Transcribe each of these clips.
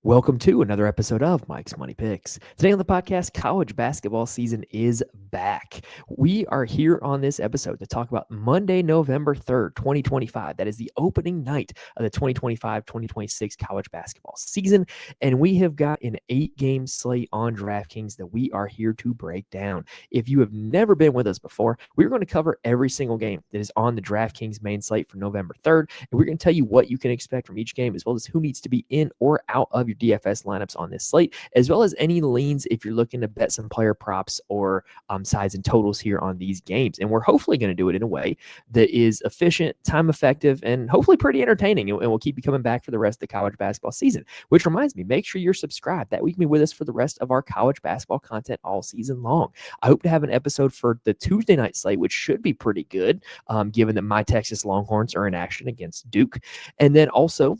Welcome to another episode of Mike's Money Picks. Today on the podcast, college basketball season is back. We are here on this episode to talk about Monday, November 3rd, 2025. That is the opening night of the 2025-2026 college basketball season. And we have got an 8-game slate on DraftKings that we are here to break down. If you have never been with us before, we're going to cover every single game that is on the DraftKings main slate for November 3rd. And we're going to tell you what you can expect from each game, as well as who needs to be in or out of your DFS lineups on this slate, as well as any leans if you're looking to bet some player props or sides and totals here on these games. And we're hopefully going to do it in a way that is efficient, time effective, and hopefully pretty entertaining. And we'll keep you coming back for the rest of the college basketball season, which reminds me, make sure you're subscribed. That way you can be with us for the rest of our college basketball content all season long. I hope to have an episode for the Tuesday night slate, which should be pretty good, given that my Texas Longhorns are in action against Duke. And then also,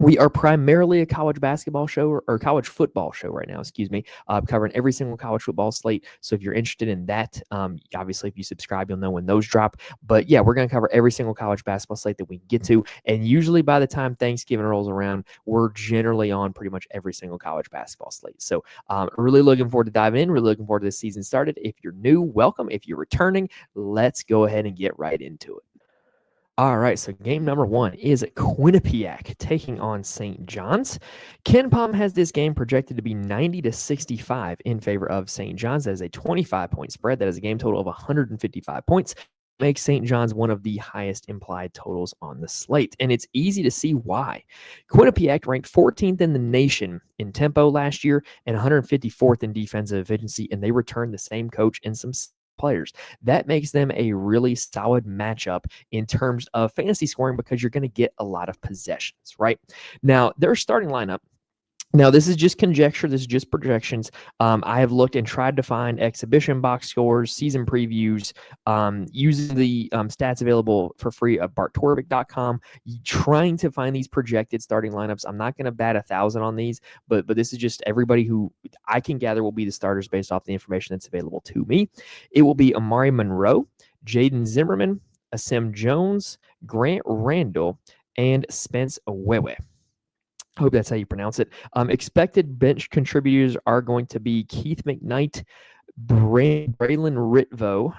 we are primarily a college basketball show or college football show right now, covering every single college football slate. So if you're interested in that, obviously if you subscribe, you'll know when those drop. But yeah, we're going to cover every single college basketball slate that we can get to. And usually by the time Thanksgiving rolls around, we're generally on pretty much every single college basketball slate. So really looking forward to diving in, really looking forward to this season started. If you're new, welcome. If you're returning, let's go ahead and get right into it. All right, so game number one is Quinnipiac taking on St. John's. KenPom has this game projected to be 90-65 in favor of St. John's. That is a 25-point spread. That is a game total of 155 points. Makes St. John's one of the highest implied totals on the slate. And it's easy to see why. Quinnipiac ranked 14th in the nation in tempo last year and 154th in defensive efficiency, and they returned the same coach and some players. That makes them a really solid matchup in terms of fantasy scoring because you're going to get a lot of possessions, right? Now, their starting lineup. Now, this is just conjecture. This is just projections. I have looked and tried to find exhibition box scores, season previews, using the stats available for free at barttorvik.com, trying to find these projected starting lineups. I'm not going to bat 1,000 on these, but this is just everybody who I can gather will be the starters based off the information that's available to me. It will be Amari Monroe, Jaden Zimmerman, Asim Jones, Grant Randall, and Spence Owewe. I hope that's how you pronounce it. Expected bench contributors are going to be Keith McKnight, Braylon Ritvo,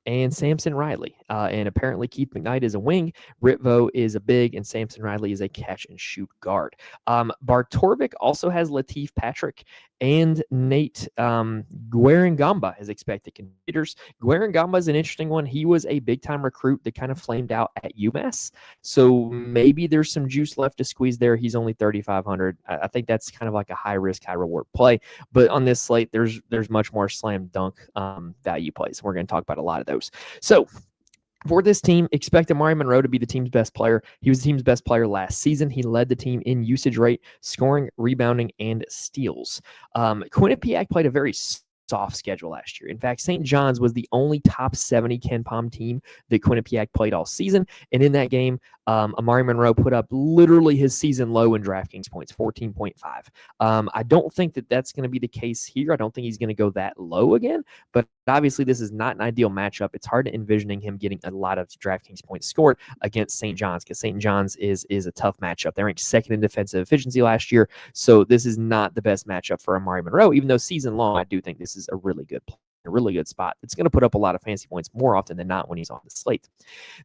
and Samson Riley. And apparently Keith McKnight is a wing, Ritvo is a big, and Samson Riley is a catch-and-shoot guard. Bartorvik also has Latif Patrick and Nate Guarangamba as expected contributors. Guarangamba is an interesting one. He was a big-time recruit that kind of flamed out at UMass. So maybe there's some juice left to squeeze there. He's only 3,500. I think that's kind of like a high-risk, high-reward play. But on this slate, there's much more slam dunk value plays. We're going to talk about a lot of those. So for this team, expect Amari Monroe to be the team's best player. He was the team's best player last season. He led the team in usage rate, scoring, rebounding, and steals. Quinnipiac played a very soft schedule last year. In fact, St. John's was the only top 70 KenPom team that Quinnipiac played all season. And in that game, Amari Monroe put up literally his season low in DraftKings points, 14.5. I don't think that that's going to be the case here. I don't think he's going to go that low again. But obviously, this is not an ideal matchup. It's hard to envisioning him getting a lot of DraftKings points scored against St. John's because St. John's is a tough matchup. They ranked second in defensive efficiency last year. So this is not the best matchup for Amari Monroe, even though season long, I do think this is a really good play. A really good spot. It's going to put up a lot of fantasy points more often than not when he's on the slate.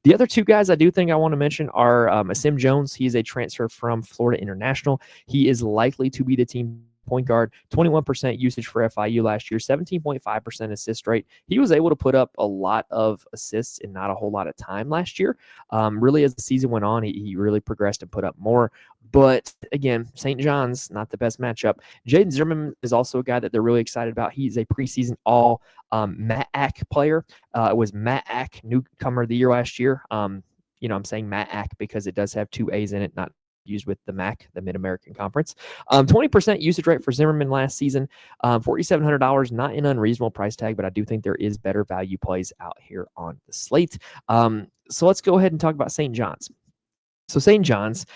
The other two guys I do think I want to mention are Asim Jones. He is a transfer from Florida International. He is likely to be the team point guard, 21% usage for FIU last year, 17.5% assist rate. He was able to put up a lot of assists in not a whole lot of time last year. Really, as the season went on, he really progressed and put up more. But again, St. John's, not the best matchup. Jaden Zimmerman is also a guy that they're really excited about. He's a preseason all MAAC player. It was MAAC newcomer of the year last year. I'm saying MAAC because it does have two A's in it, not used with the MAC, the Mid-American Conference. 20% usage rate for Zimmerman last season, $4,700, not an unreasonable price tag, but I do think there is better value plays out here on the slate. So let's go ahead and talk about St. John's. So St. John's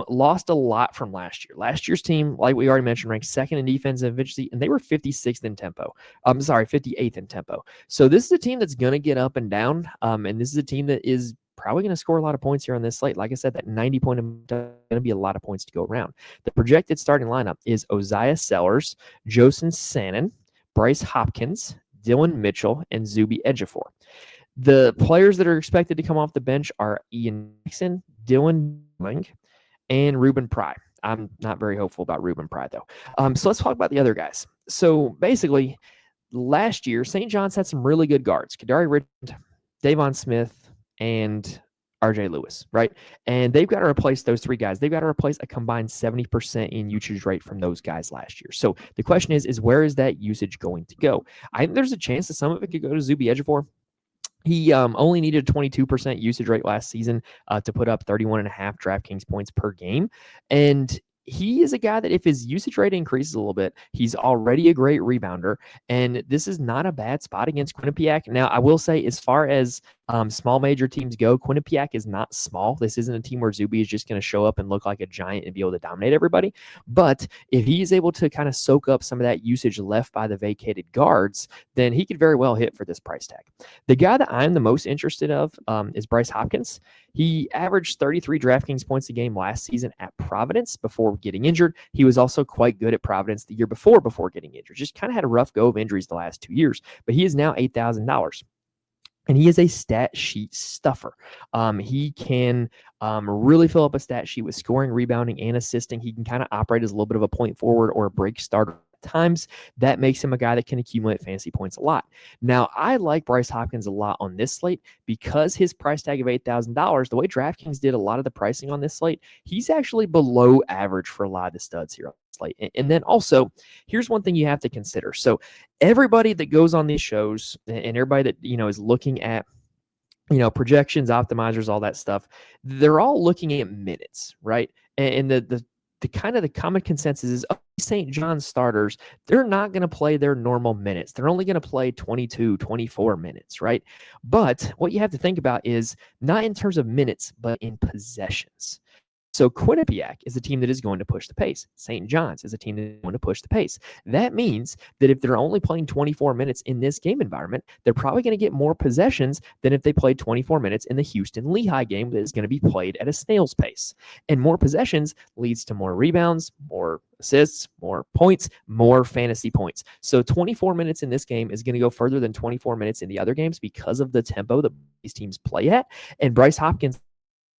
lost a lot from last year. Last year's team, like we already mentioned, ranked second in defensive efficiency, and they were 56th in tempo. 58th in tempo. So this is a team that's going to get up and down, and this is a team that is probably going to score a lot of points here on this slate. Like I said, that 90 point is going to be a lot of points to go around. The projected starting lineup is Oziah Sellers, Josen Sannon, Bryce Hopkins, Dylan Mitchell, and Zuby Ejiofor. The players that are expected to come off the bench are Ian Jackson, Dylan Ling, and Ruben Pry. I'm not very hopeful about Ruben Pry, though. So let's talk about the other guys. So basically, last year, St. John's had some really good guards. Kadari Richmond, Davon Smith, and RJ Lewis, right? And they've got to replace those three guys. They've got to replace a combined 70% in usage rate from those guys last year. So the question is where is that usage going to go? I think there's a chance that some of it could go to Zuby Ejiofor. He only needed 22% usage rate last season to put up 31.5 DraftKings points per game. And he is a guy that if his usage rate increases a little bit, he's already a great rebounder. And this is not a bad spot against Quinnipiac. Now, I will say, as far as small major teams go, Quinnipiac is not small. This isn't a team where Zuby is just going to show up and look like a giant and be able to dominate everybody. But if he is able to kind of soak up some of that usage left by the vacated guards, then he could very well hit for this price tag. The guy that I'm the most interested of is Bryce Hopkins. He averaged 33 DraftKings points a game last season at Providence before getting injured. He was also quite good at Providence the year before getting injured. Just kind of had a rough go of injuries the last 2 years, but he is now $8,000. And he is a stat sheet stuffer. He can really fill up a stat sheet with scoring, rebounding, and assisting. He can kind of operate as a little bit of a point forward or a break starter at times. That makes him a guy that can accumulate fantasy points a lot. Now, I like Bryce Hopkins a lot on this slate because his price tag of $8,000, the way DraftKings did a lot of the pricing on this slate, he's actually below average for a lot of the studs here on the slate. And then also, here's one thing you have to consider. So everybody that goes on these shows and everybody that, is looking at, projections, optimizers, all that stuff, they're all looking at minutes, right? And the kind of the common consensus is St. John's starters, they're not going to play their normal minutes. They're only going to play 22, 24 minutes, right? But what you have to think about is not in terms of minutes, but in possessions. So Quinnipiac is a team that is going to push the pace. St. John's is a team that is going to push the pace. That means that if they're only playing 24 minutes in this game environment, they're probably going to get more possessions than if they played 24 minutes in the Houston-Lehigh game that is going to be played at a snail's pace. And more possessions leads to more rebounds, more assists, more points, more fantasy points. So 24 minutes in this game is going to go further than 24 minutes in the other games because of the tempo that these teams play at. And Bryce Hopkins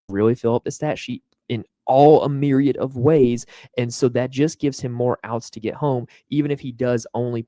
really fill up the stat sheet in a myriad of ways. And so that just gives him more outs to get home, even if he does only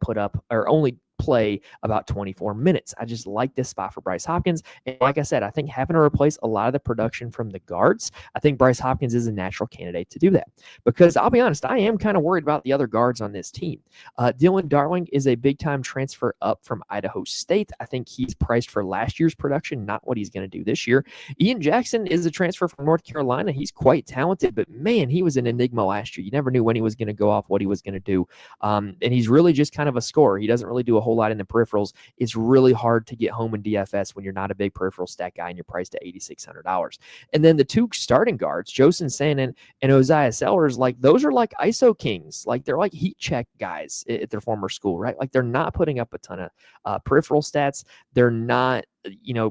play about 24 minutes. I just like this spot for Bryce Hopkins. And like I said, I think having to replace a lot of the production from the guards, I think Bryce Hopkins is a natural candidate to do that. Because I'll be honest, I am kind of worried about the other guards on this team. Dylan Darling is a big-time transfer up from Idaho State. I think he's priced for last year's production, not what he's going to do this year. Ian Jackson is a transfer from North Carolina. He's quite talented, but man, he was an enigma last year. You never knew when he was going to go off, what he was going to do. And he's really just kind of a scorer. He doesn't really do a whole lot in the peripherals. It's really hard to get home in DFS when you're not a big peripheral stat guy and you're priced at $8,600. And then the two starting guards, Josen Sannon and Oziah Sellers, like those are like ISO kings. Like they're like heat check guys at their former school, right? Like they're not putting up a ton of peripheral stats. They're not,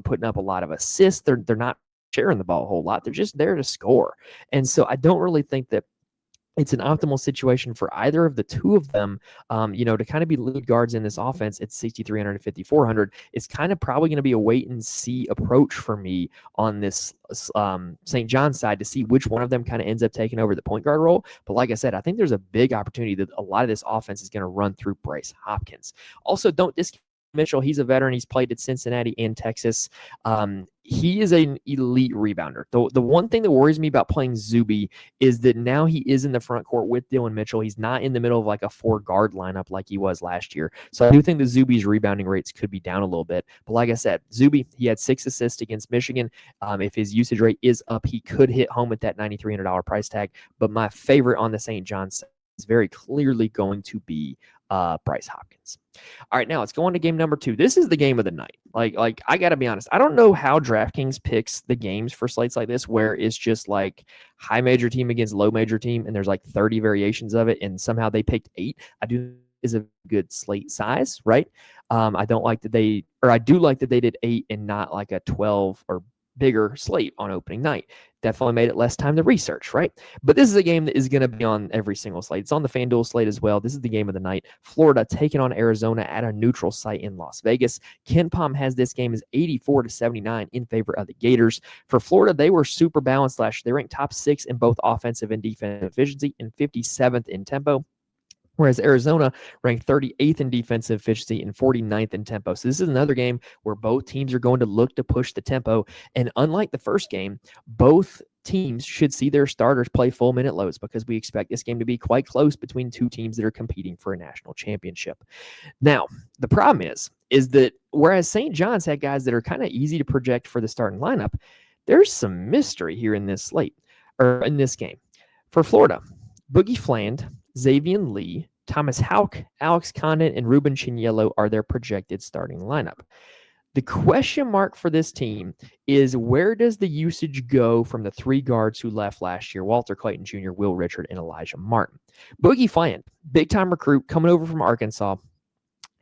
putting up a lot of assists. They're not sharing the ball a whole lot. They're just there to score. And so I don't really think that it's an optimal situation for either of the two of them, to kind of be lead guards in this offense at 6,300 and 5,400. It's kind of probably going to be a wait and see approach for me on this St. John's side to see which one of them kind of ends up taking over the point guard role. But like I said, I think there's a big opportunity that a lot of this offense is going to run through Bryce Hopkins. Also, don't discount Mitchell. He's a veteran. He's played at Cincinnati and Texas. He is an elite rebounder. The one thing that worries me about playing Zuby is that now he is in the front court with Dylan Mitchell. He's not in the middle of like a 4-guard lineup like he was last year. So I do think that Zuby's rebounding rates could be down a little bit. But like I said, Zuby, he had 6 assists against Michigan. If his usage rate is up, he could hit home at that $9,300 price tag. But my favorite on the St. John's is very clearly going to be Bryce Hopkins. All right, now let's go on to game number 2. This is the game of the night. Like I got to be honest, I don't know how DraftKings picks the games for slates like this where it's just like high major team against low major team and there's like 30 variations of it and somehow they picked 8. I do is a good slate size, right? I do like that they did 8 and not like a 12 or bigger slate on opening night. Definitely made it less time to research, right? But this is a game that is going to be on every single slate. It's on the FanDuel slate as well. This is the game of the night. Florida taking on Arizona at a neutral site in Las Vegas. KenPom has this game as 84-79 in favor of the Gators. For Florida, they were super balanced last year. They ranked top 6 in both offensive and defensive efficiency and 57th in tempo. Whereas Arizona ranked 38th in defensive efficiency and 49th in tempo. So this is another game where both teams are going to look to push the tempo. And unlike the first game, both teams should see their starters play full minute loads because we expect this game to be quite close between two teams that are competing for a national championship. Now, the problem is that whereas St. John's had guys that are kind of easy to project for the starting lineup, there's some mystery here in this slate, or in this game. For Florida, Boogie Fland, Xavier Lee, Thomas Houck, Alex Condon, and Ruben Chignello are their projected starting lineup. The question mark for this team is where does the usage go from the 3 guards who left last year, Walter Clayton Jr., Will Richard, and Elijah Martin? Boogie Fland, big-time recruit coming over from Arkansas,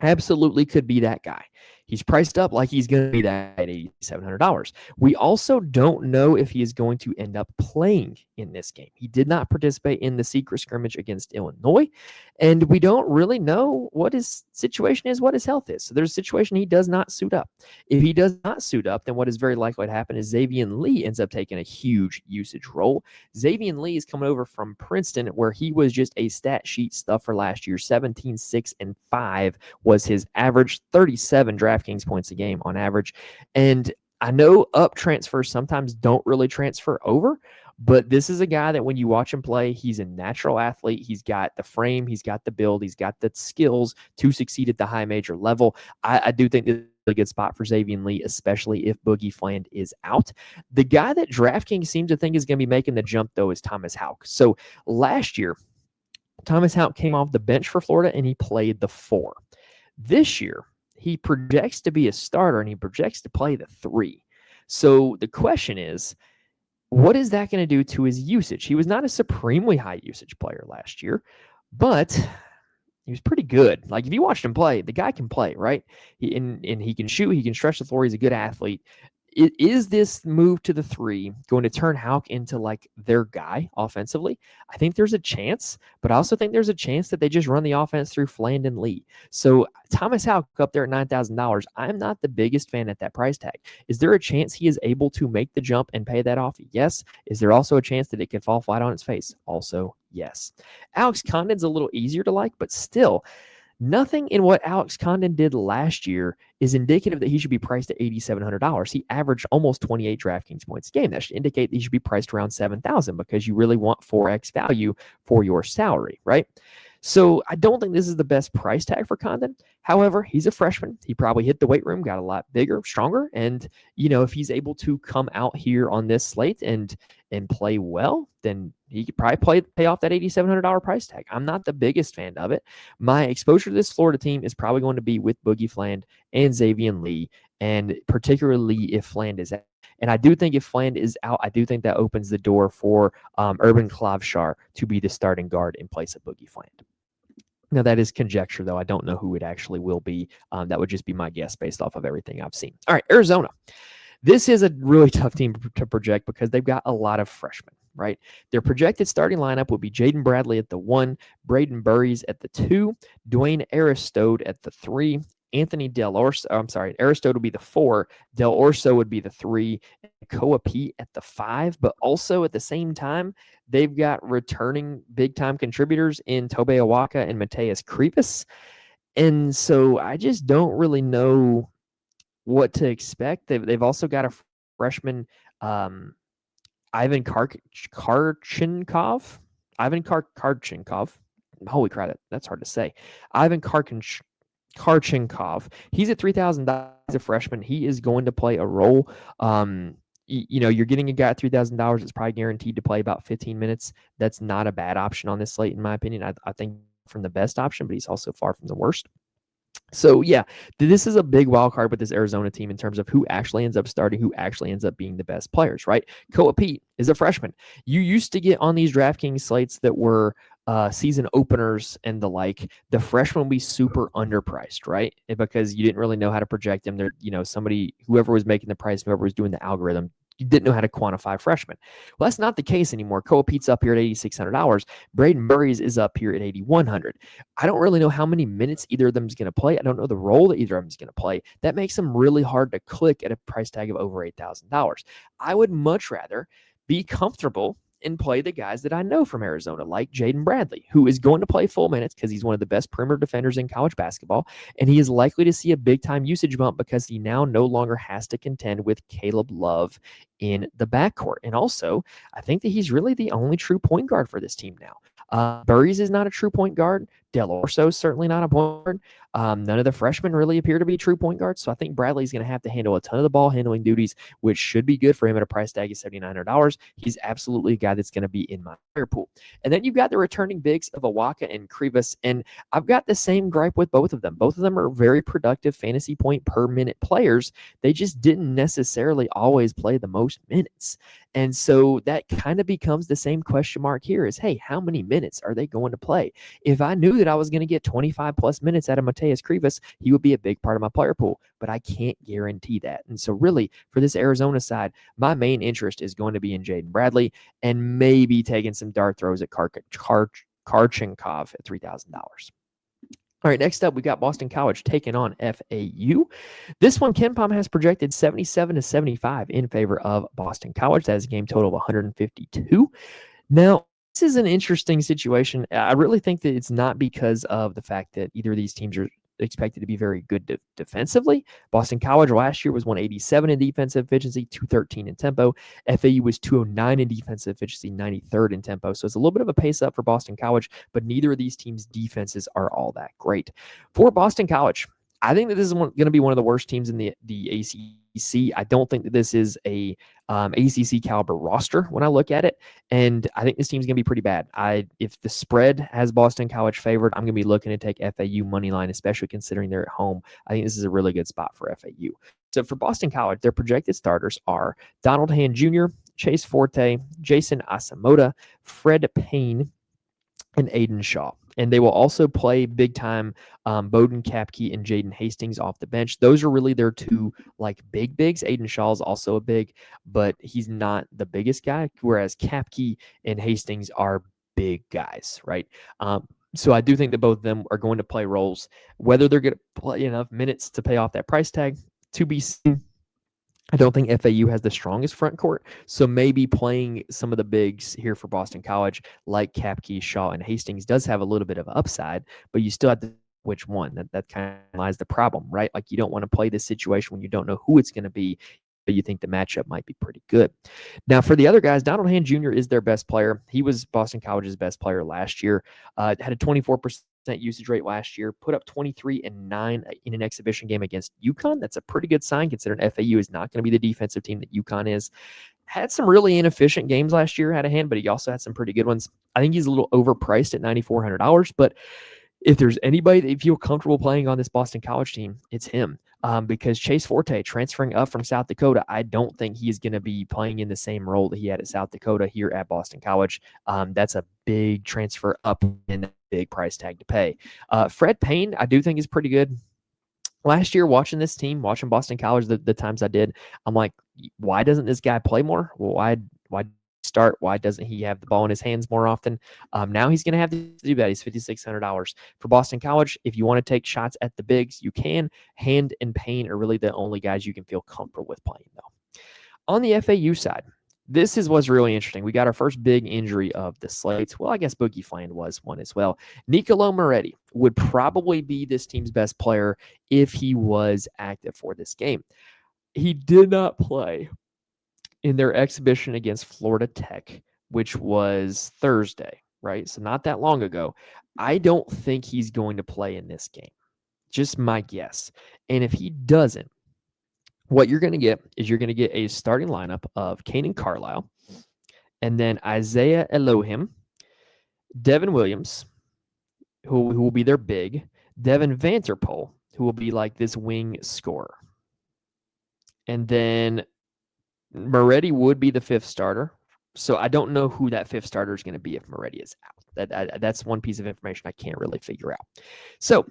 absolutely could be that guy. He's priced up like he's going to be that at $8,700. We also don't know if he is going to end up playing in this game. He did not participate in the secret scrimmage against Illinois, and we don't really know what his situation is, what his health is. So there's a situation he does not suit up. If he does not suit up, then what is very likely to happen is Xavier Lee ends up taking a huge usage role. Xavier Lee is coming over from Princeton, where he was just a stat sheet stuffer last year. 17, 6, and 5 was his average, 37 DraftKings points a game on average. And I know up transfers sometimes don't really transfer over, but this is a guy that when you watch him play, he's a natural athlete. He's got the frame, he's got the build, he's got the skills to succeed at the high major level. I do think this is a good spot for Xavier Lee, especially if Boogie Fland is out. The guy that DraftKings seems to think is going to be making the jump, though, is Thomas Houck. So last year, Thomas Houck came off the bench for Florida, and he played the 4. This year, he projects to be a starter, and he projects to play the 3. So the question is, what is that going to do to his usage? He was not a supremely high usage player last year, but he was pretty good. Like, if you watched him play, the guy can play, right? He can shoot, he can stretch the floor, he's a good athlete. Is this move to the 3 going to turn Houck into like their guy offensively? I think there's a chance, but I also think there's a chance that they just run the offense through Fland and Lee. So Thomas Houck up there at $9,000. I'm not the biggest fan at that price tag. Is there a chance he is able to make the jump and pay that off? Yes. Is there also a chance that it can fall flat on its face? Also, yes. Alex Condon's a little easier to like, but still, nothing in what Alex Condon did last year is indicative that he should be priced at $8,700. He averaged almost 28 DraftKings points a game. That should indicate that he should be priced around $7,000 because you really want 4x value for your salary, right? So I don't think this is the best price tag for Condon. However, he's a freshman. He probably hit the weight room, got a lot bigger, stronger. And, if he's able to come out here on this slate and play well, then he could probably pay off that $8,700 price tag. I'm not the biggest fan of it. My exposure to this Florida team is probably going to be with Boogie Fland and Xavier Lee, and particularly if Fland is out. And I do think if Fland is out, I do think that opens the door for Urban Klavshar to be the starting guard in place of Boogie Fland. Now, that is conjecture, though. I don't know who it actually will be. That would just be my guess based off of everything I've seen. All right, Arizona. This is a really tough team to project because they've got a lot of freshmen, right? Their projected starting lineup would be Jaden Bradley at the 1, Braden Burries at the 2, Dwayne Aristode at the 3, Anthony Aristode would be the 4, Del Orso would be the 3, Koa Pete at the 5, but also at the same time, they've got returning big-time contributors in Tobe Awaka and Mateus Krivas. And so I just don't really know what to expect. They've also got a freshman, Ivan Karchenkov. Holy crap, that's hard to say. Ivan Karchenkov. He's at $3,000 as a freshman. He is going to play a role. You're getting a guy at $3,000 that's probably guaranteed to play about 15 minutes. That's not a bad option on this slate, in my opinion. I think from the best option, but he's also far from the worst. So, yeah, this is a big wild card with this Arizona team in terms of who actually ends up starting, who actually ends up being the best players, right? Koa Pete is a freshman. You used to get on these DraftKings slates that were season openers and the like, the freshmen will be super underpriced, right? Because you didn't really know how to project them. Whoever was making the price, whoever was doing the algorithm you didn't know how to quantify freshmen. Well, that's not the case anymore. Cole Pete's up here at $8,600. Braden Murray's is up here at $8,100. I don't really know how many minutes either of them is going to play. I don't know the role that either of them is going to play. That makes them really hard to click at a price tag of over $8,000. I would much rather be comfortable and play the guys that I know from Arizona, like Jaden Bradley, who is going to play full minutes because he's one of the best perimeter defenders in college basketball, and he is likely to see a big-time usage bump because he now no longer has to contend with Caleb Love in the backcourt. And also, I think that he's really the only true point guard for this team now. Burries is not a true point guard. Del Orso is certainly not a point guard. None of the freshmen really appear to be true point guards. So I think Bradley's going to have to handle a ton of the ball handling duties, which should be good for him at a price tag of $7,900. He's absolutely a guy that's going to be in my player pool. And then you've got the returning bigs of Awaka and Krivas. And I've got the same gripe with both of them. Both of them are very productive fantasy point per minute players. They just didn't necessarily always play the most minutes. And so that kind of becomes the same question mark here is, hey, how many minutes are they going to play? If I knew that I was going to get 25 plus minutes out of Mateus Krivas, he would be a big part of my player pool, but I can't guarantee that. And so really for this Arizona side, my main interest is going to be in Jaden Bradley and maybe taking some dart throws at Karchenkov at $3,000. All right, next up, we got Boston College taking on FAU. This one, KenPom has projected 77-75 in favor of Boston College. That is a game total of 152. Now, this is an interesting situation. I really think that it's not because of the fact that either of these teams are expected to be very good defensively. Boston College last year was 187 in defensive efficiency, 213 in tempo. FAU was 209 in defensive efficiency, 93rd in tempo. So it's a little bit of a pace up for Boston College, but neither of these teams' defenses are all that great. For Boston College, I think that this is going to be one of the worst teams in the ACC. I don't think that this is a ACC caliber roster when I look at it, and I think this team's going to be pretty bad. If the spread has Boston College favored, I'm going to be looking to take FAU money line, especially considering they're at home. I think this is a really good spot for FAU. So for Boston College, their projected starters are Donald Hand Jr., Chase Forte, Jason Asamoah, Fred Payne, and Aiden Shaw. And they will also play big-time Bowden Kapke and Jaden Hastings off the bench. Those are really their two big bigs. Aiden Shaw is also a big, but he's not the biggest guy, whereas Kapke and Hastings are big guys, right? So I do think that both of them are going to play roles. Whether they're going to play enough minutes to pay off that price tag, to be seen. I don't think FAU has the strongest front court, so maybe playing some of the bigs here for Boston College, like Kapke, Shaw, and Hastings, does have a little bit of upside, but you still have to which one. That kind of lies the problem, right? Like you don't want to play this situation when you don't know who it's going to be, but you think the matchup might be pretty good. Now, for the other guys, Donald Hand Jr. is their best player. He was Boston College's best player last year. Had a 24% usage rate last year, put up 23 and 9 in an exhibition game against UConn. That's a pretty good sign considering FAU is not going to be the defensive team that UConn is. Had some really inefficient games last year out of hand, but he also had some pretty good ones. I think he's a little overpriced at $9,400, but if there's anybody that you feel comfortable playing on this Boston College team, it's him. Because Chase Forte transferring up from South Dakota, I don't think he's going to be playing in the same role that he had at South Dakota here at Boston College. That's a big transfer up and a big price tag to pay. Fred Payne, I do think is pretty good. Last year, watching this team, watching Boston College, the times I did, I'm like, why doesn't this guy play more? Well, why start? Why doesn't he have the ball in his hands more often? Now he's going to have to do that. He's $5,600 for Boston College. If you want to take shots at the bigs, you can. Hand and Payne are really the only guys you can feel comfortable with playing, though. On the FAU side, this is what's really interesting. We got our first big injury of the slate. Well, I guess Boogie Fland was one as well. Nicolo Moretti would probably be this team's best player if he was active for this game. He did not play in their exhibition against Florida Tech, which was Thursday, right? So not that long ago. I don't think he's going to play in this game. Just my guess. And if he doesn't, what you're going to get is you're going to get a starting lineup of Kanan Carlisle, and then Isaiah Elohim, Devin Williams, who will be their big, Devin Vanterpool, who will be like this wing scorer. And then Moretti would be the fifth starter. So I don't know who that fifth starter is going to be if Moretti is out. That's one piece of information I can't really figure out. So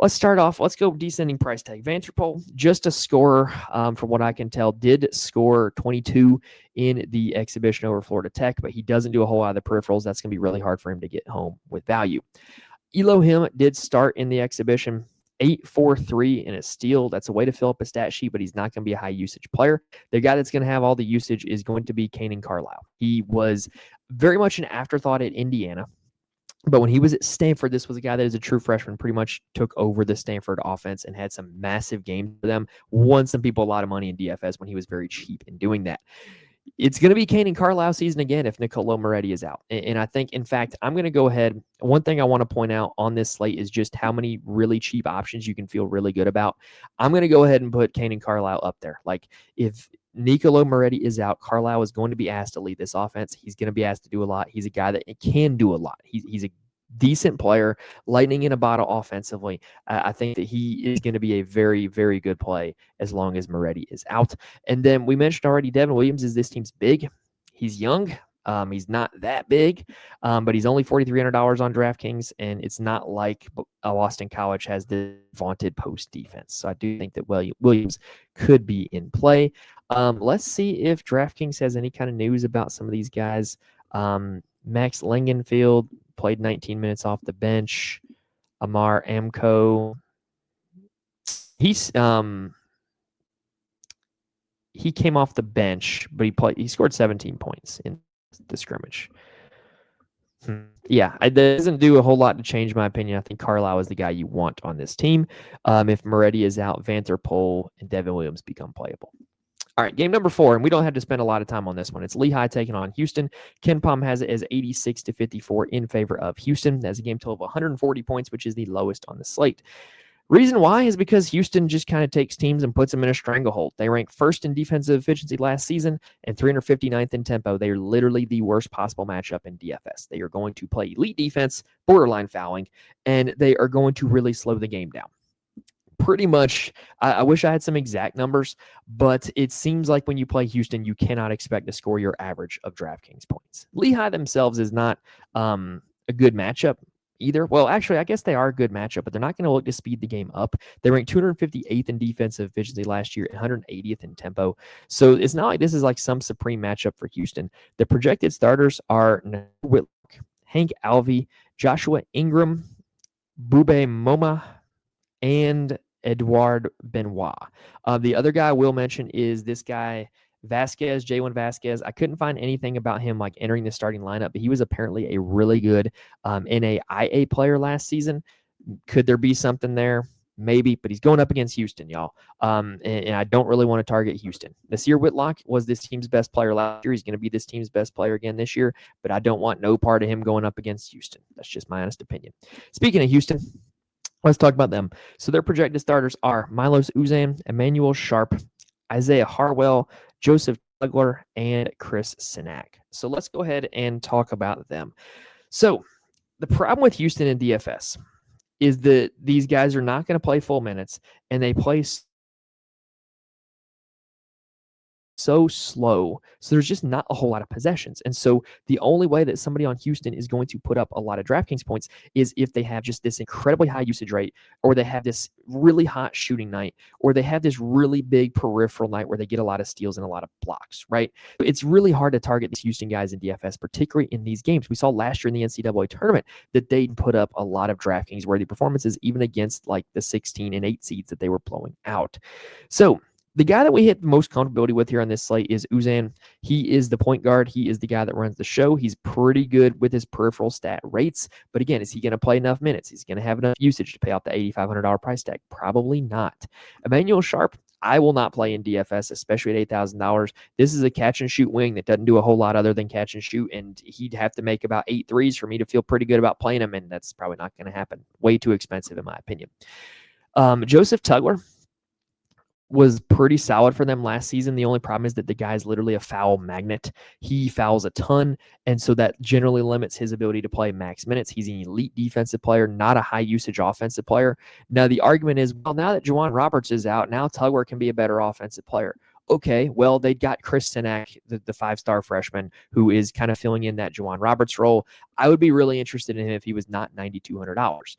Let's start off. Let's go descending price tag. Vanderpool, just a scorer, from what I can tell, did score 22 in the exhibition over Florida Tech, but he doesn't do a whole lot of the peripherals. That's going to be really hard for him to get home with value. Elohim did start in the exhibition, 8-4-3 in a steal. That's a way to fill up a stat sheet, but he's not going to be a high usage player. The guy that's going to have all the usage is going to be Kanan Carlisle. He was very much an afterthought at Indiana. But when he was at Stanford, this was a guy that is a true freshman, pretty much took over the Stanford offense and had some massive games for them, won some people a lot of money in DFS when he was very cheap in doing that. It's going to be Kanan Carlisle season again if Nicolo Moretti is out. And I think, in fact, I'm going to go ahead. One thing I want to point out on this slate is just how many really cheap options you can feel really good about. I'm going to go ahead and put Kanan Carlisle up there. Like, if Nicolo Moretti is out, Carlisle is going to be asked to lead this offense. He's going to be asked to do a lot. He's a guy that can do a lot. He's a decent player, lightning in a bottle offensively. I think that he is going to be a very, very good play as long as Moretti is out. And then we mentioned already, Devin Williams is this team's big. He's young. He's not that big, but he's only $4,300 on DraftKings, and it's not like Boston College has the vaunted post defense. So I do think that Williams could be in play. Let's see if DraftKings has any kind of news about some of these guys. Max Langenfeld played 19 minutes off the bench. Amar Amco. He came off the bench, but he scored 17 points in the scrimmage. Yeah, that doesn't do a whole lot to change my opinion. I think Carlisle is the guy you want on this team. If Moretti is out, Vanderpool and Devin Williams become playable. All right, game number 4, and we don't have to spend a lot of time on this one. It's Lehigh taking on Houston. KenPom has it as 86-54 in favor of Houston. That's a game total of 140 points, which is the lowest on the slate. Reason why is because Houston just kind of takes teams and puts them in a stranglehold. They rank first in defensive efficiency last season and 359th in tempo. They are literally the worst possible matchup in DFS. They are going to play elite defense, borderline fouling, and they are going to really slow the game down. Pretty much, I wish I had some exact numbers, but it seems like when you play Houston, you cannot expect to score your average of DraftKings points. Lehigh themselves is not a good matchup either. Well, actually, I guess they are a good matchup, but they're not going to look to speed the game up. They ranked 258th in defensive efficiency last year and 180th in tempo. So it's not like this is like some supreme matchup for Houston. The projected starters are Whitlock, Hank Alvey, Joshua Ingram, Bube Moma, and Edouard Benoit. The other guy I will mention is this guy, Vasquez, Jalen Vasquez. I couldn't find anything about him like entering the starting lineup, but he was apparently a really good NAIA player last season. Could there be something there? Maybe, but he's going up against Houston, y'all. And I don't really want to target Houston. Nasir Whitlock was this team's best player last year. He's going to be this team's best player again this year, but I don't want no part of him going up against Houston. That's just my honest opinion. Speaking of Houston, let's talk about them. So their projected starters are Milos Uzan, Emmanuel Sharp, Isaiah Harwell, Joseph Tugler, and Chris Sinak. So let's go ahead and talk about them. So the problem with Houston and DFS is that these guys are not going to play full minutes, and they play so slow. So there's just not a whole lot of possessions. And so the only way that somebody on Houston is going to put up a lot of DraftKings points is if they have just this incredibly high usage rate, or they have this really hot shooting night, or they have this really big peripheral night where they get a lot of steals and a lot of blocks, right? It's really hard to target these Houston guys in DFS, particularly in these games. We saw last year in the NCAA tournament that they put up a lot of DraftKings worthy performances, even against like the 16 and 8 seeds that they were blowing out. So the guy that we hit the most comfortability with here on this slate is Uzan. He is the point guard. He is the guy that runs the show. He's pretty good with his peripheral stat rates. But again, is he going to play enough minutes? He's going to have enough usage to pay out the $8,500 price tag? Probably not. Emmanuel Sharp, I will not play in DFS, especially at $8,000. This is a catch and shoot wing that doesn't do a whole lot other than catch and shoot, and he'd have to make about 8 threes for me to feel pretty good about playing him, and that's probably not going to happen. Way too expensive in my opinion. Joseph Tugler was pretty solid for them last season. The only problem is that the guy's literally a foul magnet. He fouls a ton, and so that generally limits his ability to play max minutes. He's an elite defensive player, not a high-usage offensive player. Now, the argument is, well, now that Juwan Roberts is out, now Tugler can be a better offensive player. Okay, well, they got Chris Sinak, the 5-star freshman, who is kind of filling in that Juwan Roberts role. I would be really interested in him if he was not $9,200.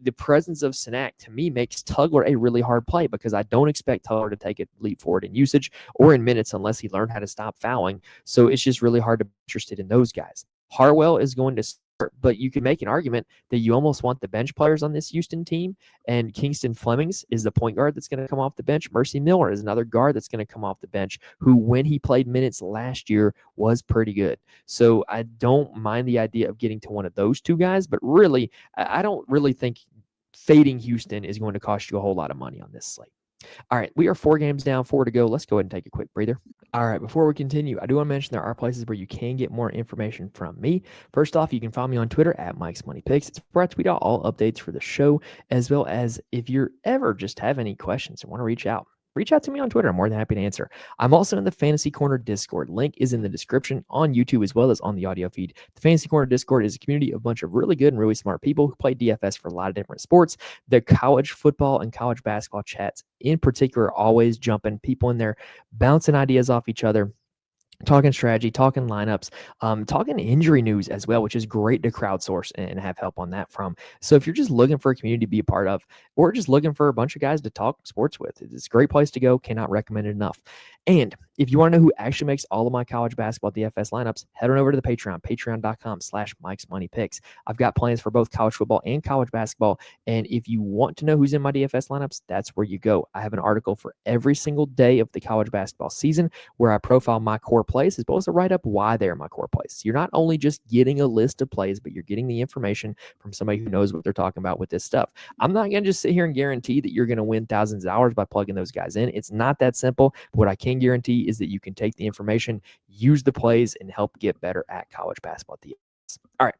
the presence of Snack to me makes Tugler a really hard play because I don't expect Tugler to take a leap forward in usage or in minutes unless he learned how to stop fouling. So it's just really hard to be interested in those guys. Harwell is going to start, but you can make an argument that you almost want the bench players on this Houston team, and Kingston Flemings is the point guard that's going to come off the bench. Mercy Miller is another guard that's going to come off the bench who, when he played minutes last year, was pretty good. So I don't mind the idea of getting to one of those two guys, but really, I don't really think fading Houston is going to cost you a whole lot of money on this slate. All right, we are 4 games down, 4 to go. Let's go ahead and take a quick breather. All right, before we continue, I do want to mention there are places where you can get more information from me. First off, you can follow me on Twitter at Mike's Money Picks. It's where I tweet out all updates for the show, as well as if you're ever just have any questions and want to reach out to me on Twitter. I'm more than happy to answer. I'm also in the Fantasy Corner Discord. Link is in the description on YouTube as well as on the audio feed. The Fantasy Corner Discord is a community of a bunch of really good and really smart people who play DFS for a lot of different sports. The college football and college basketball chats in particular are always jumping. People in there bouncing ideas off each other, talking strategy, talking lineups, talking injury news as well, which is great to crowdsource and have help on that from. So if you're just looking for a community to be a part of, or just looking for a bunch of guys to talk sports with, it's a great place to go. Cannot recommend it enough. And if you want to know who actually makes all of my college basketball DFS lineups, head on over to the Patreon, patreon.com/Mike's Money Picks. I've got plans for both college football and college basketball. And if you want to know who's in my DFS lineups, that's where you go. I have an article for every single day of the college basketball season where I profile my core plays as well as a write-up why they're my core plays. You're not only just getting a list of plays, but you're getting the information from somebody who knows what they're talking about with this stuff. I'm not going to just sit here and guarantee that you're going to win thousands of dollars by plugging those guys in. It's not that simple. But what I can guarantee is that you can take the information, use the plays, and help get better at college basketball DFS. All right.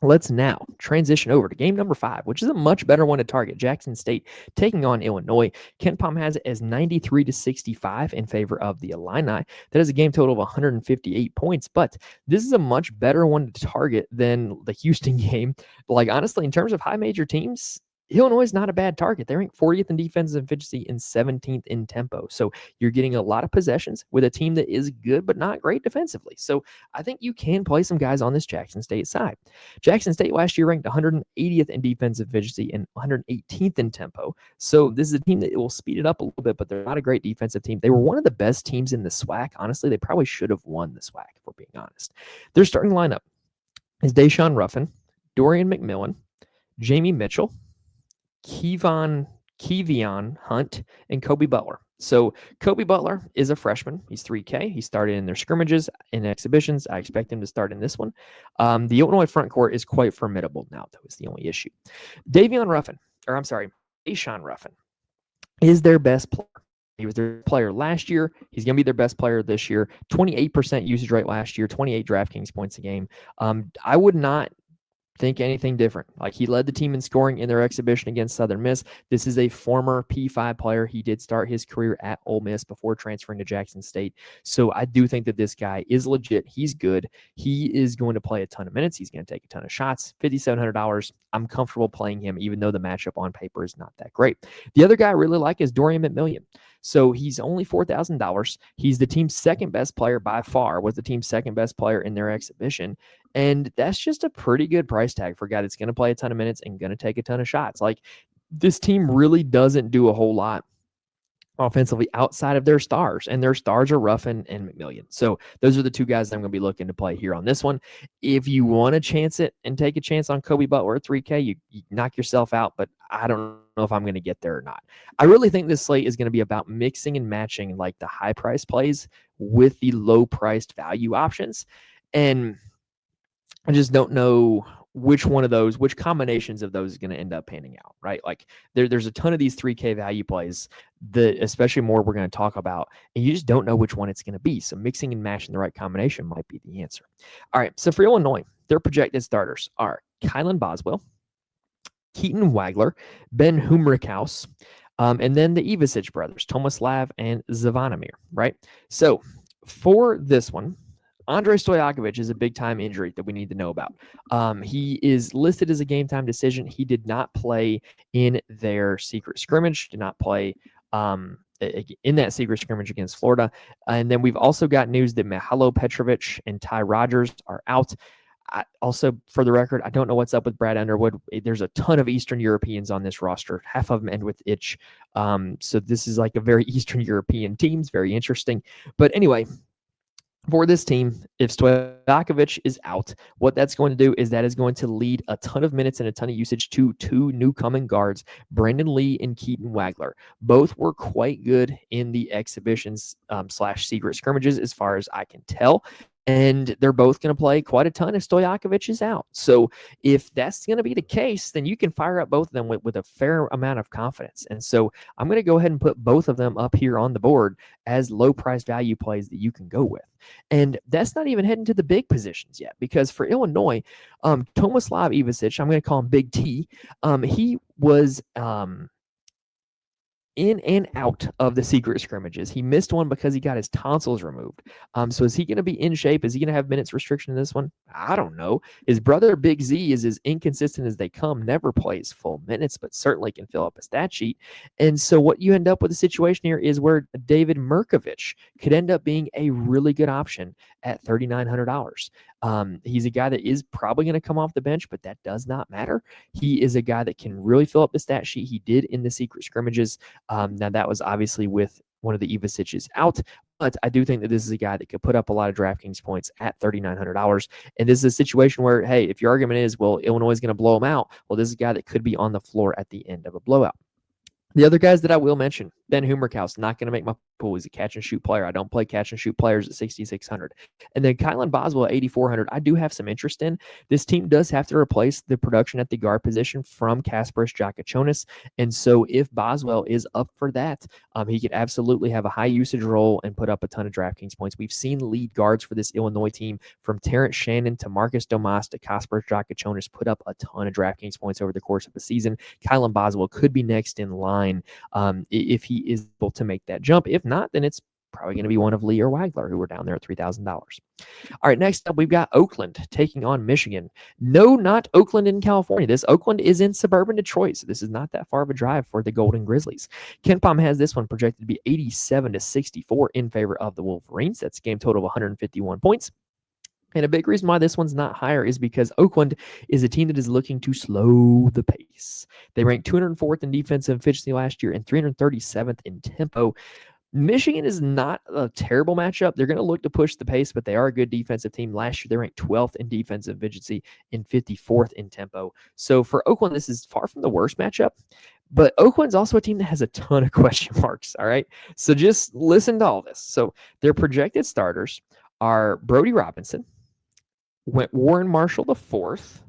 Let's now transition over to game number 5, which is a much better one to target. Jackson State taking on Illinois. KenPom has it as 93-65 in favor of the Illini. That is a game total of 158 points, but this is a much better one to target than the Houston game. Like, honestly, in terms of high major teams, Illinois is not a bad target. They're ranked 40th in defensive efficiency and 17th in tempo. So you're getting a lot of possessions with a team that is good but not great defensively. So I think you can play some guys on this Jackson State side. Jackson State last year ranked 180th in defensive efficiency and 118th in tempo. So this is a team that will speed it up a little bit, but they're not a great defensive team. They were one of the best teams in the SWAC. Honestly, they probably should have won the SWAC, if we're being honest. Their starting lineup is Deshaun Ruffin, Dorian McMillan, Jamie Mitchell, Kevion Hunt, and Kobe Butler. So Kobe Butler is a freshman. He's 3K. He started in their scrimmages and exhibitions. I expect him to start in this one. The Illinois front court is quite formidable now, though, is the only issue. Deshaun Ruffin is their best player. He was their player last year. He's going to be their best player this year. 28% usage rate last year, 28 DraftKings points a game. I would not think anything different. Like, he led the team in scoring in their exhibition against Southern Miss. This is a former P5 player. He did start his career at Ole Miss before transferring to Jackson State. So I do think that this guy is legit. He's good. He is going to play a ton of minutes. He's going to take a ton of shots. $5,700. I'm comfortable playing him, even though the matchup on paper is not that great. The other guy I really like is Dorian McMillan. So he's only $4,000. He's the team's second best player by far, was the team's second best player in their exhibition. And that's just a pretty good price tag for a guy that's going to play a ton of minutes and going to take a ton of shots. Like, this team really doesn't do a whole lot offensively outside of their stars, and their stars are Ruffin and McMillan. So those are the two guys that I'm going to be looking to play here on this one. If you want to chance it and take a chance on Kobe Butler at 3K, you knock yourself out, but I don't know if I'm going to get there or not. I really think this slate is going to be about mixing and matching like the high price plays with the low priced value options. And I just don't know which one of those, which combinations of those is going to end up panning out, right? Like, there's a ton of these 3K value plays that, especially more, we're going to talk about, and you just don't know which one it's going to be. So mixing and matching the right combination might be the answer. All right, so for Illinois, their projected starters are Kylan Boswell, Keaton Wagler, Ben Humrichhaus, and then the Ivasic brothers, Tomislav and Zavonimir, right? So for this one, Andrei Stojakovic is a big-time injury that we need to know about. He is listed as a game-time decision. He did not play in their secret scrimmage, did not play in that secret scrimmage against Florida. And then we've also got news that Mihajlo Petrovic and Ty Rogers are out. Also, for the record, I don't know what's up with Brad Underwood. There's a ton of Eastern Europeans on this roster. Half of them end with itch. So this is like a very Eastern European team. It's very interesting. But anyway, for this team, if Stojakovic is out, what that's going to do is that is going to lead a ton of minutes and a ton of usage to two newcoming guards, Brandon Lee and Keaton Wagler. Both were quite good in the exhibitions / secret scrimmages, as far as I can tell. And they're both going to play quite a ton if Stojakovic is out. So if that's going to be the case, then you can fire up both of them with a fair amount of confidence. And so I'm going to go ahead and put both of them up here on the board as low price value plays that you can go with. And that's not even heading to the big positions yet, because for Illinois, Tomislav Ivicic, I'm going to call him Big T, he was in and out of the secret scrimmages. He missed one because he got his tonsils removed. So is he going to be in shape? Is he going to have minutes restriction in this one? I don't know. His brother Big Z is as inconsistent as they come, never plays full minutes, but certainly can fill up a stat sheet. And so what you end up with a situation here is where David Mirkovic could end up being a really good option at $3,900. He's a guy that is probably going to come off the bench, but that does not matter. He is a guy that can really fill up the stat sheet. He did in the secret scrimmages. Now, that was obviously with one of the Ivicic's out, but I do think that this is a guy that could put up a lot of DraftKings points at $3,900. And this is a situation where, hey, if your argument is, well, Illinois is going to blow him out, well, this is a guy that could be on the floor at the end of a blowout. The other guys that I will mention, Ben Hummerkaus, not going to make my pool. He's a catch and shoot player. I don't play catch and shoot players at 6,600. And then Kylan Boswell at 8,400, I do have some interest in. This team does have to replace the production at the guard position from Kasparas Giacochonis. And so if Boswell is up for that, he could absolutely have a high usage role and put up a ton of DraftKings points. We've seen lead guards for this Illinois team, from Terrence Shannon to Marcus Domas to Kasparas Giacochonis, put up a ton of DraftKings points over the course of the season. Kylan Boswell could be next in line if he is able to make that jump. If not, then it's probably going to be one of Lee or Wagler, who are down there at $3,000. All right, next up, we've got Oakland taking on Michigan. No, not Oakland in California. This Oakland is in suburban Detroit, so this is not that far of a drive for the Golden Grizzlies. KenPom has this one projected to be 87-64 in favor of the Wolverines. That's a game total of 151 points. And a big reason why this one's not higher is because Oakland is a team that is looking to slow the pace. They ranked 204th in defensive efficiency last year and 337th in tempo. Michigan is not a terrible matchup. They're going to look to push the pace, but they are a good defensive team. Last year, they ranked 12th in defensive efficiency and 54th in tempo. So for Oakland, this is far from the worst matchup. But Oakland's also a team that has a ton of question marks, all right? So just listen to all this. So their projected starters are Brody Robinson, Warren Marshall IV,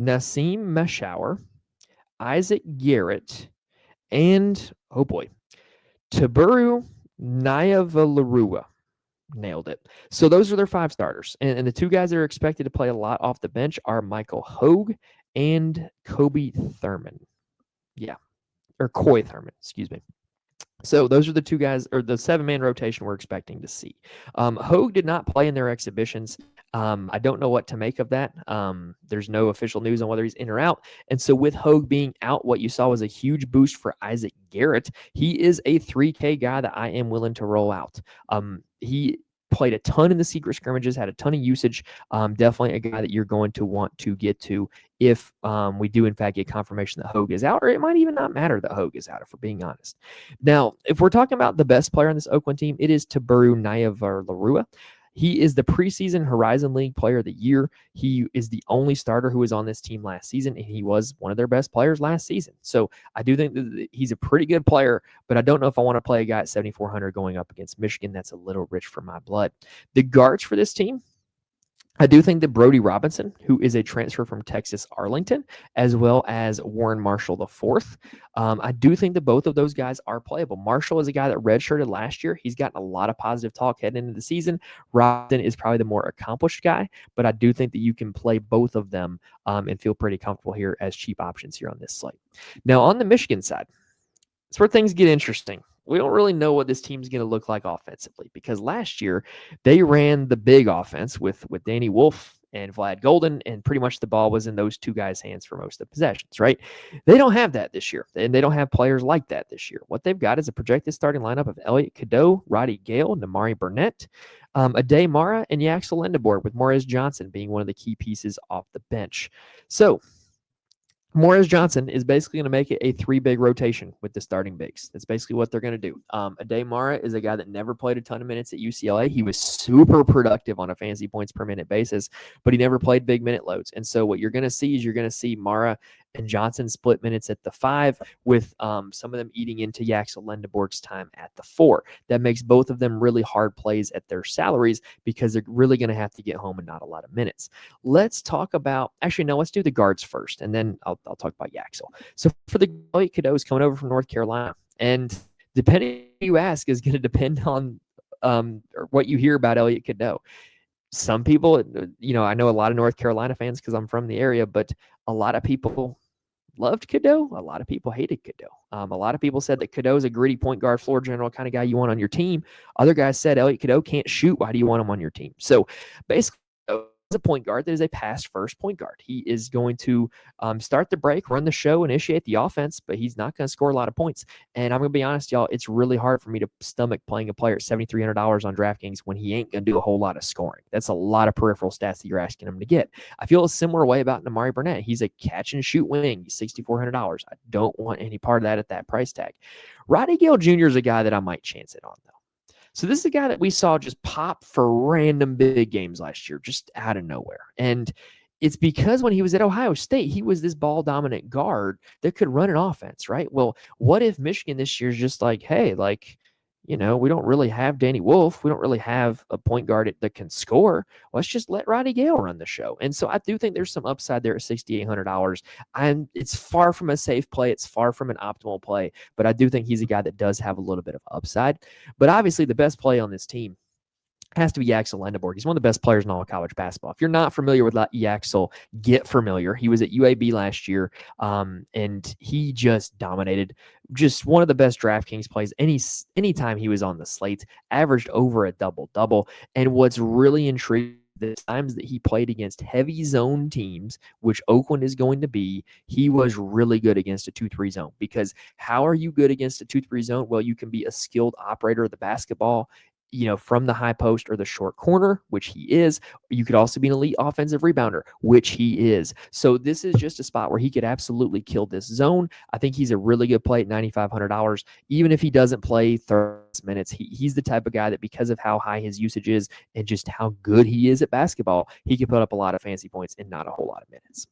Nassim Mashauer, Isaac Garrett, and, oh boy, Taburu Nayavalarua. Nailed it. So those are their 5 starters. And the 2 guys that are expected to play a lot off the bench are Michael Hogue and Kobe Thurman. Yeah. Or Coy Thurman, excuse me. So those are the 2 guys, or the 7-man rotation we're expecting to see. Hogue did not play in their exhibitions. I don't know what to make of that. There's no official news on whether he's in or out. And so with Hogue being out, what you saw was a huge boost for Isaac Garrett. He is a 3K guy that I am willing to roll out. He played a ton in the secret scrimmages, had a ton of usage. Definitely a guy that you're going to want to get to if we do in fact get confirmation that Hogue is out, or it might even not matter that Hogue is out, if we're being honest. Now, if we're talking about the best player on this Oakland team, it is Taburu Nayavalarua. He is the preseason Horizon League Player of the Year. He is the only starter who was on this team last season, and he was one of their best players last season. So I do think that he's a pretty good player, but I don't know if I want to play a guy at 7,400 going up against Michigan. That's a little rich for my blood. The guards for this team, I do think that Brody Robinson, who is a transfer from Texas Arlington, as well as Warren Marshall IV, I do think that both of those guys are playable. Marshall is a guy that redshirted last year. He's gotten a lot of positive talk heading into the season. Robinson is probably the more accomplished guy, but I do think that you can play both of them and feel pretty comfortable here as cheap options here on this slate. Now, on the Michigan side, it's where things get interesting. We don't really know what this team's going to look like offensively, because last year they ran the big offense with Danny Wolf and Vlad Golden, and pretty much the ball was in those two guys' hands for most of the possessions, right? They don't have that this year, and they don't have players like that this year. What they've got is a projected starting lineup of Elliot Cadeau, Roddy Gale, Namari Burnett, Ade Mara, and Yaxel Lindebord, with Morris Johnson being one of the key pieces off the bench. So Morris Johnson is basically going to make it a 3 big rotation with the starting bigs. That's basically what they're going to do. Ade Mara is a guy that never played a ton of minutes at UCLA. He was super productive on a fantasy points per minute basis, but he never played big minute loads. And so what you're going to see is you're going to see Mara and Johnson split minutes at the 5, with some of them eating into Yaxel Lindebord's time at the 4. That makes both of them really hard plays at their salaries because they're really going to have to get home and not a lot of minutes. Let's talk about, actually, no, let's do the guards first, and then I'll talk about Yaxel. So for the Elliot Cadeau is coming over from North Carolina, and depending who you ask is going to depend on what you hear about Elliot Cadeau. Some people, I know a lot of North Carolina fans because I'm from the area, but a lot of people loved Cadeau. A lot of people hated Cadeau. A lot of people said that Cadeau is a gritty point guard, floor general kind of guy you want on your team. Other guys said Elliot Cadeau can't shoot. Why do you want him on your team? So basically, as a point guard that is a pass-first point guard. He is going to start the break, run the show, initiate the offense, but he's not going to score a lot of points. And I'm going to be honest, y'all, it's really hard for me to stomach playing a player at $7,300 on DraftKings when he ain't going to do a whole lot of scoring. That's a lot of peripheral stats that you're asking him to get. I feel a similar way about Namari Burnett. He's a catch-and-shoot wing. He's $6,400. I don't want any part of that at that price tag. Roddy Gale Jr. is a guy that I might chance it on, though. So this is a guy that we saw just pop for random big games last year, just out of nowhere. And it's because when he was at Ohio State, he was this ball-dominant guard that could run an offense, right? Well, what if Michigan this year is just like, hey, we don't really have Danny Wolf. We don't really have a point guard that can score. Let's just let Roddy Gale run the show. And so I do think there's some upside there at $6,800. It's far from a safe play. It's far from an optimal play, but I do think he's a guy that does have a little bit of upside. But obviously the best play on this team has to be Yaxel Lindebord. He's one of the best players in all of college basketball. If you're not familiar with Yaxel, get familiar. He was at UAB last year, and he just dominated. Just one of the best DraftKings plays anytime he was on the slate, averaged over a double-double. And what's really intriguing, the times that he played against heavy zone teams, which Oakland is going to be, he was really good against a 2-3 zone. Because how are you good against a 2-3 zone? Well, you can be a skilled operator of the basketball, from the high post or the short corner, which he is. You could also be an elite offensive rebounder, which he is. So this is just a spot where he could absolutely kill this zone. I think he's a really good play at $9,500. Even if he doesn't play 30 minutes, he's the type of guy that, because of how high his usage is and just how good he is at basketball, he can put up a lot of fancy points in not a whole lot of minutes.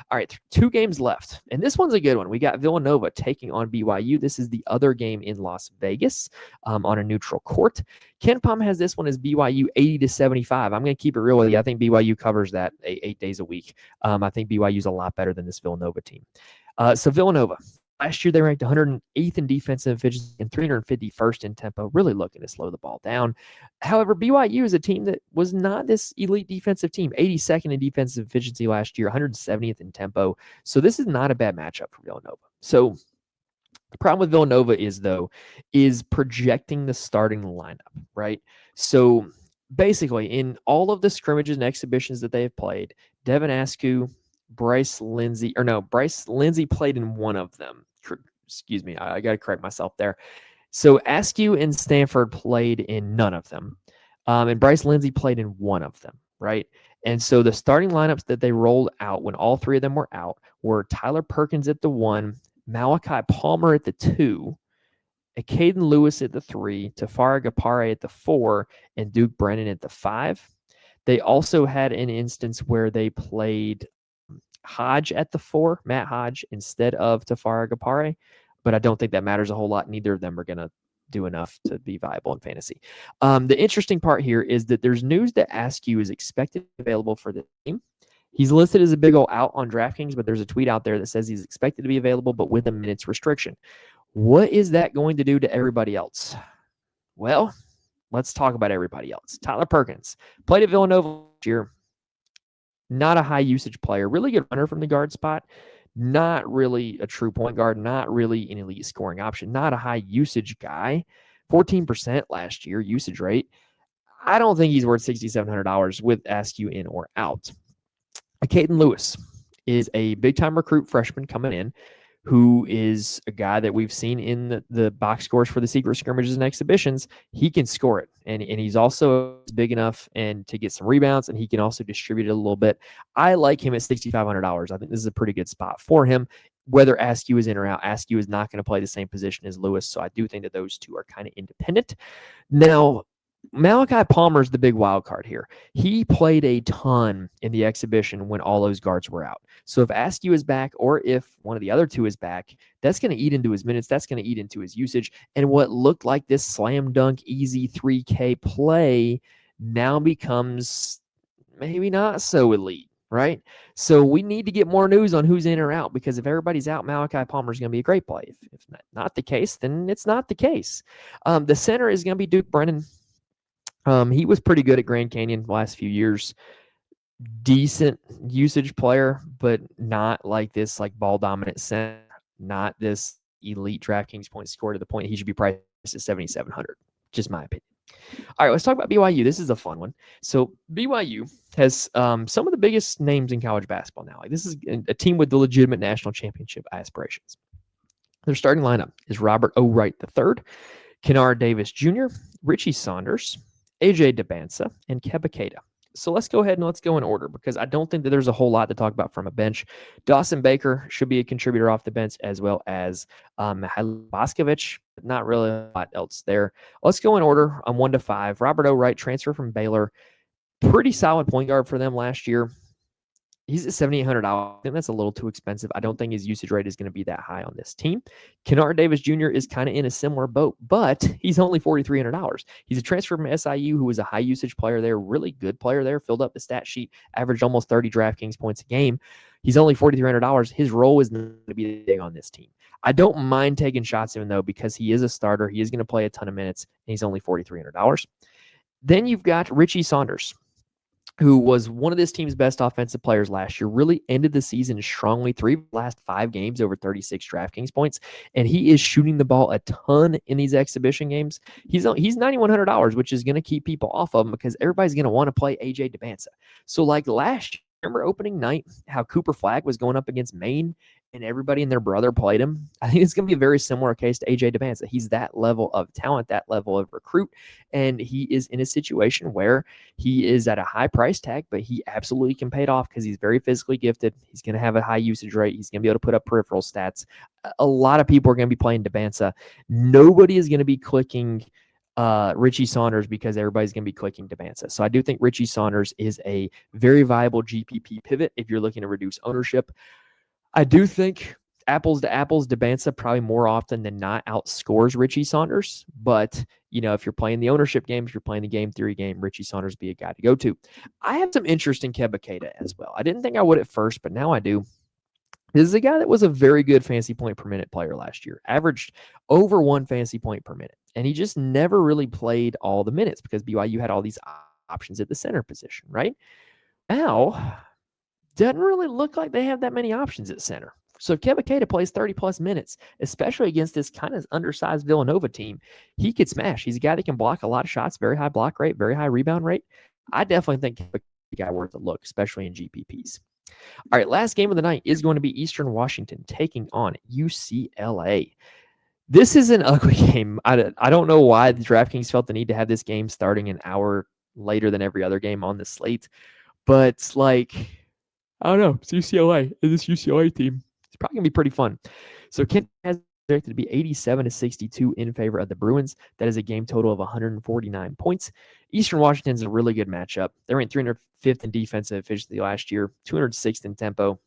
All right, 2 games left, and this one's a good one. We got Villanova taking on BYU. This is the other game in Las Vegas on a neutral court. Ken Palm has this one as BYU 80-75. I'm going to keep it real with you. I think BYU covers that 8 days a week. I think BYU's a lot better than this Villanova team. So Villanova, last year they ranked 108th in defensive efficiency and 351st in tempo, really looking to slow the ball down. However, BYU is a team that was not this elite defensive team, 82nd in defensive efficiency last year, 170th in tempo. So this is not a bad matchup for Villanova. So the problem with Villanova is projecting the starting lineup, right? So basically, in all of the scrimmages and exhibitions that they have played, Devin Askew, Bryce Lindsey played in one of them. Excuse me, I got to correct myself there. So Askew and Stanford played in none of them, and Bryce Lindsey played in one of them, right? And so the starting lineups that they rolled out when all 3 of them were out were Tyler Perkins at the 1, Malachi Palmer at the 2, Caden Lewis at the 3, Tafari Gapare at the 4, and Duke Brennan at the 5. They also had an instance where they played Hodge at the 4, Matt Hodge, instead of Tafari Gapare, but I don't think that matters a whole lot. Neither of them are going to do enough to be viable in fantasy. The interesting part here is that there's news that Askew is expected to be available for the team. He's listed as a big old out on DraftKings, but there's a tweet out there that says he's expected to be available, but with a minutes restriction. What is that going to do to everybody else? Well, let's talk about everybody else. Tyler Perkins played at Villanova last year. Not a high usage player, really good runner from the guard spot. Not really a true point guard, not really an elite scoring option, not a high usage guy. 14% last year usage rate. I don't think he's worth $6,700 with Askew in or out. Caden Lewis is a big-time recruit freshman coming in who is a guy that we've seen in the box scores for the secret scrimmages and exhibitions. He can score it, and he's also big enough and to get some rebounds, and he can also distribute it a little bit. I like him at $6,500. I think this is a pretty good spot for him. Whether Askew is in or out, Askew is not going to play the same position as Lewis, so I do think that those two are kind of independent. Now, Malachi Palmer is the big wild card here. He played a ton in the exhibition when all those guards were out. So if Askew is back or if one of the other two is back, that's going to eat into his minutes. That's going to eat into his usage. And what looked like this slam dunk easy 3K play now becomes maybe not so elite, right? So we need to get more news on who's in or out, because if everybody's out, Malachi Palmer is going to be a great play. If not the case, then it's not the case. The center is going to be Duke Brennan. He was pretty good at Grand Canyon the last few years. Decent usage player, but not like this like ball dominant center, not this elite DraftKings point score to the point he should be priced at 7,700. Just my opinion. All right, let's talk about BYU. This is a fun one. So BYU has some of the biggest names in college basketball now. Like, this is a team with the legitimate national championship aspirations. Their starting lineup is Robert O. Wright III, Kennard Davis Jr., Richie Saunders, AJ DeBansa, and Keba Keita. So let's go ahead and let's go in order, because I don't think that there's a whole lot to talk about from a bench. Dawson Baker should be a contributor off the bench, as well as Mihail Boskovich. Not really a lot else there. Let's go in order. 1 to 5. Robert O. Wright, transfer from Baylor. Pretty solid point guard for them last year. He's at $7,800. I think that's a little too expensive. I don't think his usage rate is going to be that high on this team. Kennard Davis Jr. is kind of in a similar boat, but he's only $4,300. He's a transfer from SIU who was a high usage player there, really good player there, filled up the stat sheet, averaged almost 30 DraftKings points a game. He's only $4,300. His role is not going to be big on this team. I don't mind taking shots at him, though, because he is a starter. He is going to play a ton of minutes, and he's only $4,300. Then you've got Richie Saunders, who was one of this team's best offensive players last year, really ended the season strongly, 3 of the last 5 games over 36 DraftKings points, and he is shooting the ball a ton in these exhibition games. He's $9,100, which is going to keep people off of him because everybody's going to want to play AJ DeBansa. So like last year, remember opening night, how Cooper Flagg was going up against Maine and everybody and their brother played him? I think it's going to be a very similar case to AJ DeBansa. He's that level of talent, that level of recruit, and he is in a situation where he is at a high price tag, but he absolutely can pay it off because he's very physically gifted. He's going to have a high usage rate. He's going to be able to put up peripheral stats. A lot of people are going to be playing DeBansa. Nobody is going to be clicking Richie Saunders because everybody's going to be clicking DeBansa. So I do think Richie Saunders is a very viable GPP pivot if you're looking to reduce ownership. I do think apples to apples, DeBansa probably more often than not outscores Richie Saunders. But, if you're playing the ownership game, if you're playing the game theory game, Richie Saunders be a guy to go to. I have some interest in Keba Keita as well. I didn't think I would at first, but now I do. This is a guy that was a very good fantasy point per minute player last year, averaged over 1 fantasy point per minute. And he just never really played all the minutes because BYU had all these options at the center position, right? Now, doesn't really look like they have that many options at center. So if Keba Keita plays 30-plus minutes, especially against this kind of undersized Villanova team, he could smash. He's a guy that can block a lot of shots, very high block rate, very high rebound rate. I definitely think Keba Keita is a guy worth a look, especially in GPPs. All right, last game of the night is going to be Eastern Washington taking on UCLA. This is an ugly game. I don't know why the DraftKings felt the need to have this game starting an hour later than every other game on the slate. But, I don't know. It's UCLA. This UCLA team, it's probably going to be pretty fun. So Kent has projected to be 87-62 in favor of the Bruins. That is a game total of 149 points. Eastern Washington's a really good matchup. They ranked 305th in defensive efficiency last year, 206th in tempo.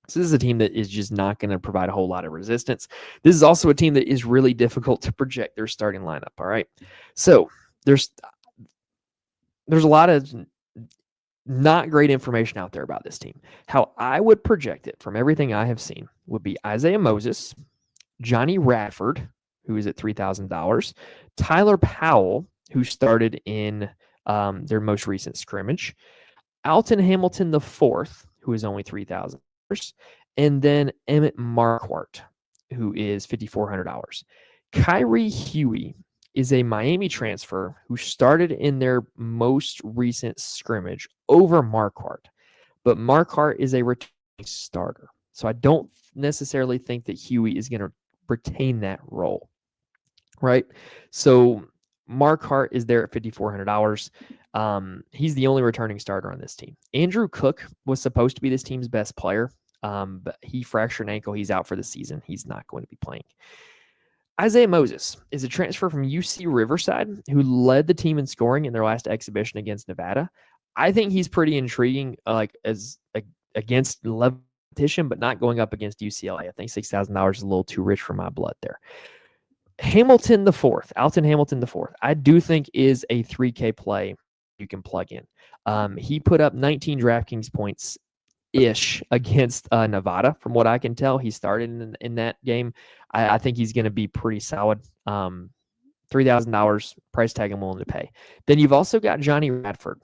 So this is a team that is just not going to provide a whole lot of resistance. This is also a team that is really difficult to project their starting lineup, all right? So there's a lot of not great information out there about this team. How I would project it from everything I have seen would be Isaiah Moses, Johnny Radford, who is at $3,000, Tyler Powell, who started in their most recent scrimmage, Alton Hamilton IV, who is only $3,000, and then Emmett Marquardt, who is $5,400. Kyrie Huey is a Miami transfer who started in their most recent scrimmage over Marquardt. but Marquardt is a returning starter. So I don't necessarily think that Huey is going to retain that role, right? So Marquardt is there at $5,400. He's the only returning starter on this team. Andrew Cook was supposed to be this team's best player, but he fractured an ankle. He's out for the season. He's not going to be playing. Isaiah Moses is a transfer from UC Riverside who led the team in scoring in their last exhibition against Nevada. I think he's pretty intriguing, against level competition, but not going up against UCLA. I think $6,000 is a little too rich for my blood there. Hamilton the fourth, Alton Hamilton the fourth, I do think is a 3K play you can plug in. He put up 19 DraftKings points ish against Nevada. From what I can tell, he started in that game. I think he's going to be pretty solid. $3,000 price tag I'm willing to pay. Then you've also got Johnny Radford,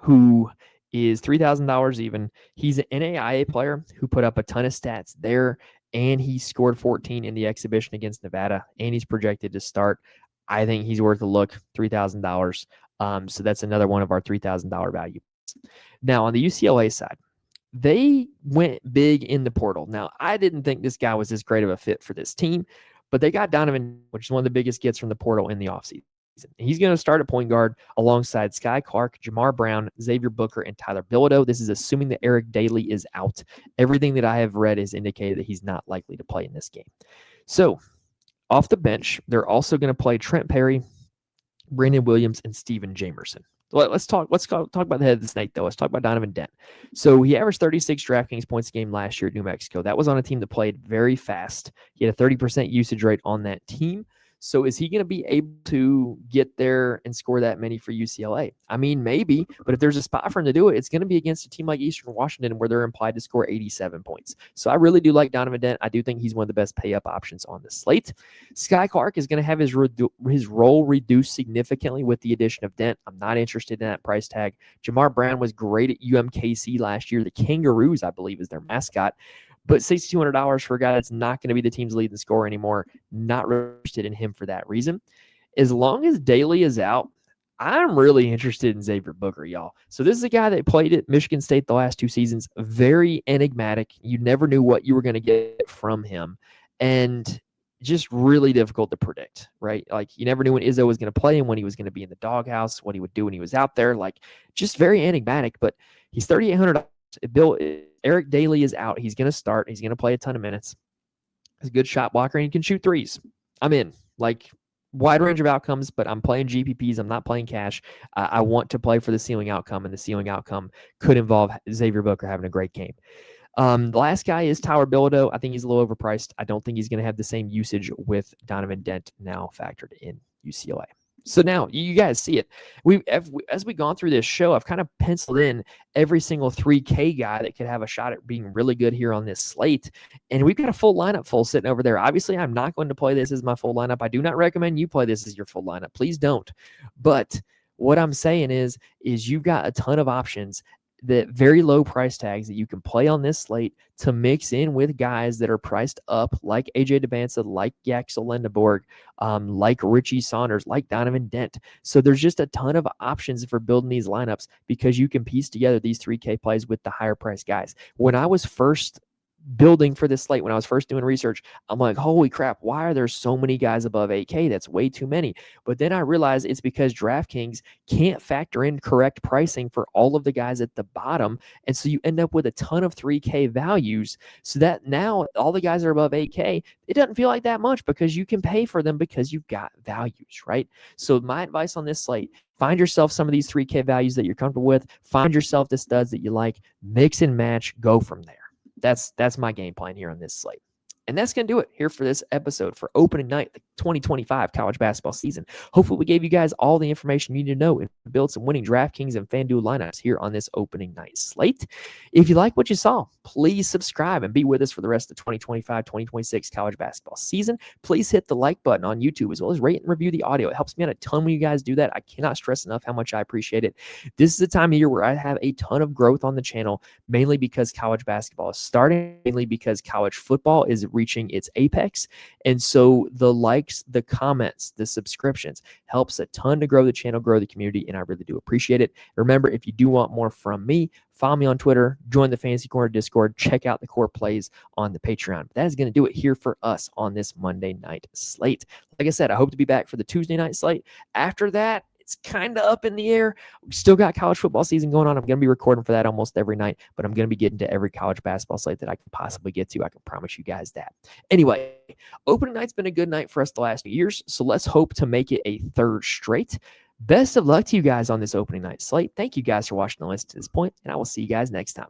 who is $3,000 even. He's an NAIA player who put up a ton of stats there, and he scored 14 in the exhibition against Nevada, and he's projected to start. I think he's worth a look, $3,000. So that's another one of our $3,000 value. Now, on the UCLA side, they went big in the portal. Now, I didn't think this guy was as great of a fit for this team, but they got Donovan, which is one of the biggest gets from the portal in the offseason. He's going to start at point guard alongside Sky Clark, Jamar Brown, Xavier Booker, and Tyler Bilodeau. This is assuming that Eric Daly is out. Everything that I have read has indicated that he's not likely to play in this game. So, off the bench, they're also going to play Trent Perry, Brandon Williams, and Steven Jamerson. Let's talk about the head of the snake, though. Let's talk about Donovan Dent. So he averaged 36 DraftKings points a game last year at New Mexico. That was on a team that played very fast. He had a 30% usage rate on that team. So is he going to be able to get there and score that many for UCLA? I mean, maybe, but if there's a spot for him to do it, it's going to be against a team like Eastern Washington where they're implied to score 87 points. So I really do like Donovan Dent. I do think he's one of the best pay-up options on the slate. Sky Clark is going to have his role reduced significantly with the addition of Dent. I'm not interested in that price tag. Jamar Brown was great at UMKC last year. The Kangaroos, I believe, is their mascot. But $6,200 for a guy that's not going to be the team's leading scorer anymore, not really interested in him for that reason. As long as Daly is out, I'm really interested in Xavier Booker, y'all. So this is a guy that played at Michigan State the last 2 seasons. Very enigmatic. You never knew what you were going to get from him. And just really difficult to predict, right? Like, you never knew when Izzo was going to play him, when he was going to be in the doghouse, what he would do when he was out there. Like, just very enigmatic. But he's $3,800. Eric Daly is out. He's going to start. He's going to play a ton of minutes. He's a good shot blocker, and he can shoot threes. I'm in. Like, wide range of outcomes, but I'm playing GPPs. I'm not playing cash. I want to play for the ceiling outcome, and the ceiling outcome could involve Xavier Booker having a great game. The last guy is Tyler Bilodeau. I think he's a little overpriced. I don't think he's going to have the same usage with Donovan Dent now factored in UCLA. So now you guys see it. As we've gone through this show, I've kind of penciled in every single 3K guy that could have a shot at being really good here on this slate. And we've got a full lineup full sitting over there. Obviously, I'm not going to play this as my full lineup. I do not recommend you play this as your full lineup. Please don't. But what I'm saying is you've got a ton of options, that very low price tags that you can play on this slate to mix in with guys that are priced up, like AJ Debanza, like Yaxel Lendeborg, like Richie Saunders, like Donovan Dent. So there's just a ton of options for building these lineups because you can piece together these 3K plays with the higher price guys. When I was first building for this slate, when I was first doing research, I'm like, holy crap, why are there so many guys above 8K? That's way too many. But then I realized it's because DraftKings can't factor in correct pricing for all of the guys at the bottom. And so you end up with a ton of 3K values, so that now all the guys are above 8K. It doesn't feel like that much because you can pay for them because you've got values, right? So my advice on this slate, find yourself some of these 3K values that you're comfortable with. Find yourself the studs that you like. Mix and match. Go from there. That's my game plan here on this slate. And that's going to do it here for this episode for opening night, the 2025 college basketball season. Hopefully we gave you guys all the information you need to know and build some winning DraftKings and FanDuel lineups here on this opening night slate. If you like what you saw, please subscribe and be with us for the rest of the 2025-2026 college basketball season. Please hit the like button on YouTube, as well as rate and review the audio. It helps me out a ton when you guys do that. I cannot stress enough how much I appreciate it. This is a time of year where I have a ton of growth on the channel, mainly because college basketball is starting, mainly because college football is reaching its apex. And so the likes, the comments, the subscriptions helps a ton to grow the channel, grow the community, and I really do appreciate it. Remember, if you do want more from me, follow me on Twitter, join the Fantasy Corner Discord, check out the core plays on the Patreon. That is going to do it here for us on this Monday night slate. Like I said, I hope to be back for the Tuesday night slate. After that, it's kind of up in the air. We still got college football season going on. I'm going to be recording for that almost every night, but I'm going to be getting to every college basketball slate that I can possibly get to. I can promise you guys that. Anyway, opening night's been a good night for us the last few years, so let's hope to make it a third straight. Best of luck to you guys on this opening night slate. Thank you guys for watching the list to this point, and I will see you guys next time.